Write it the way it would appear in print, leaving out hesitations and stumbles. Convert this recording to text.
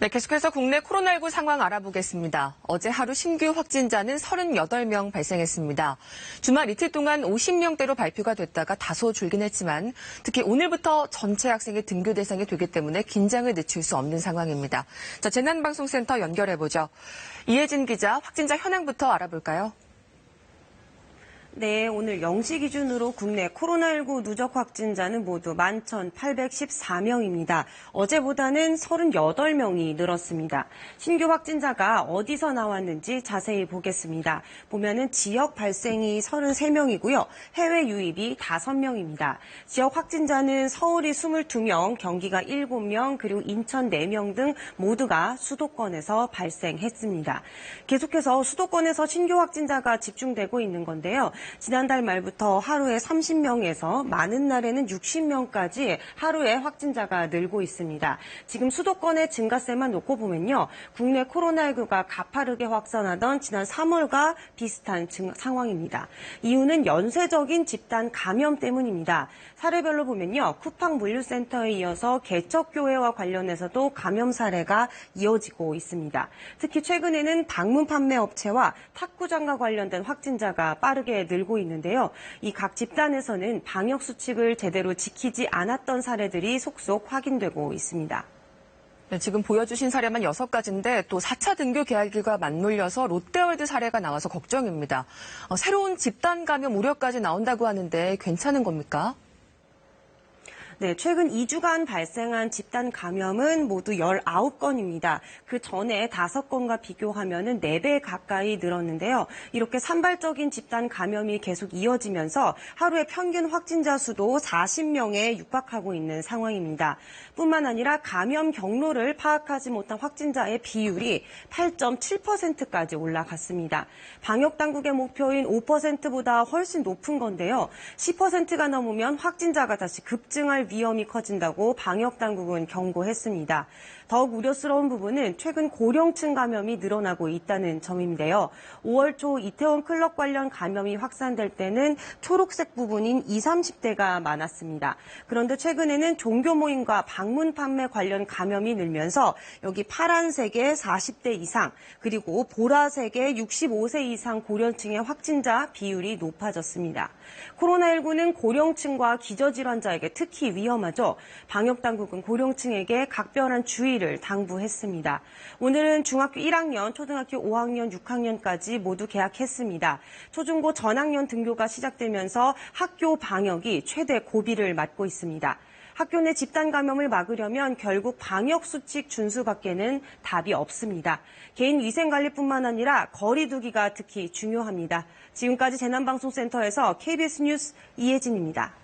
네, 계속해서 국내 코로나19 상황 알아보겠습니다. 어제 하루 신규 확진자는 38명 발생했습니다. 주말 이틀 동안 50명대로 발표가 됐다가 다소 줄긴 했지만 특히 오늘부터 전체 학생이 등교 대상이 되기 때문에 긴장을 늦출 수 없는 상황입니다. 자, 재난방송센터 연결해보죠. 이혜진 기자, 확진자 현황부터 알아볼까요? 네, 오늘 0시 기준으로 국내 코로나19 누적 확진자는 모두 11,814명입니다. 어제보다는 38명이 늘었습니다. 신규 확진자가 어디서 나왔는지 자세히 보겠습니다. 보면은 지역 발생이 33명이고요. 해외 유입이 5명입니다. 지역 확진자는 서울이 22명, 경기가 7명, 그리고 인천 4명 등 모두가 수도권에서 발생했습니다. 계속해서 수도권에서 신규 확진자가 집중되고 있는 건데요. 지난달 말부터 하루에 30명에서 많은 날에는 60명까지 하루에 확진자가 늘고 있습니다. 지금 수도권의 증가세만 놓고 보면요. 국내 코로나19가 가파르게 확산하던 지난 3월과 비슷한 상황입니다. 이유는 연쇄적인 집단 감염 때문입니다. 사례별로 보면요. 쿠팡 물류센터에 이어서 개척교회와 관련해서도 감염 사례가 이어지고 있습니다. 특히 최근에는 방문 판매 업체와 탁구장과 관련된 확진자가 빠르게 늘고 있는데요. 이 각 집단에서는 방역 수칙을 제대로 지키지 않았던 사례들이 속속 확인되고 있습니다. 네, 지금 보여주신 사례만 6가지인데 또 4차 등교 계약일과 맞물려서 롯데월드 사례가 나와서 걱정입니다. 새로운 집단 감염 우려까지 나온다고 하는데 괜찮은 겁니까? 네, 최근 2주간 발생한 집단 감염은 모두 19건입니다. 그 전에 5건과 비교하면 4배 가까이 늘었는데요. 이렇게 산발적인 집단 감염이 계속 이어지면서 하루의 평균 확진자 수도 40명에 육박하고 있는 상황입니다. 뿐만 아니라 감염 경로를 파악하지 못한 확진자의 비율이 8.7%까지 올라갔습니다. 방역당국의 목표인 5%보다 훨씬 높은 건데요. 10%가 넘으면 확진자가 다시 급증할 위험이 커진다고 방역당국은 경고했습니다. 더욱 우려스러운 부분은 최근 고령층 감염이 늘어나고 있다는 점인데요. 5월 초 이태원 클럽 관련 감염이 확산될 때는 초록색 부분인 20, 30대가 많았습니다. 그런데 최근에는 종교 모임과 방문 판매 관련 감염이 늘면서 여기 파란색의 40대 이상 그리고 보라색의 65세 이상 고령층의 확진자 비율이 높아졌습니다. 코로나19는 고령층과 기저질환자에게 특히 위험하죠. 방역당국은 고령층에게 각별한 주의를 당부했습니다. 오늘은 중학교 1학년, 초등학교 5학년, 6학년까지 모두 개학했습니다. 초중고 전학년 등교가 시작되면서 학교 방역이 최대 고비를 맞고 있습니다. 학교 내 집단 감염을 막으려면 결국 방역 수칙 준수밖에는 답이 없습니다. 개인 위생 관리뿐만 아니라 거리 두기가 특히 중요합니다. 지금까지 재난방송센터에서 KBS 뉴스 이혜진입니다.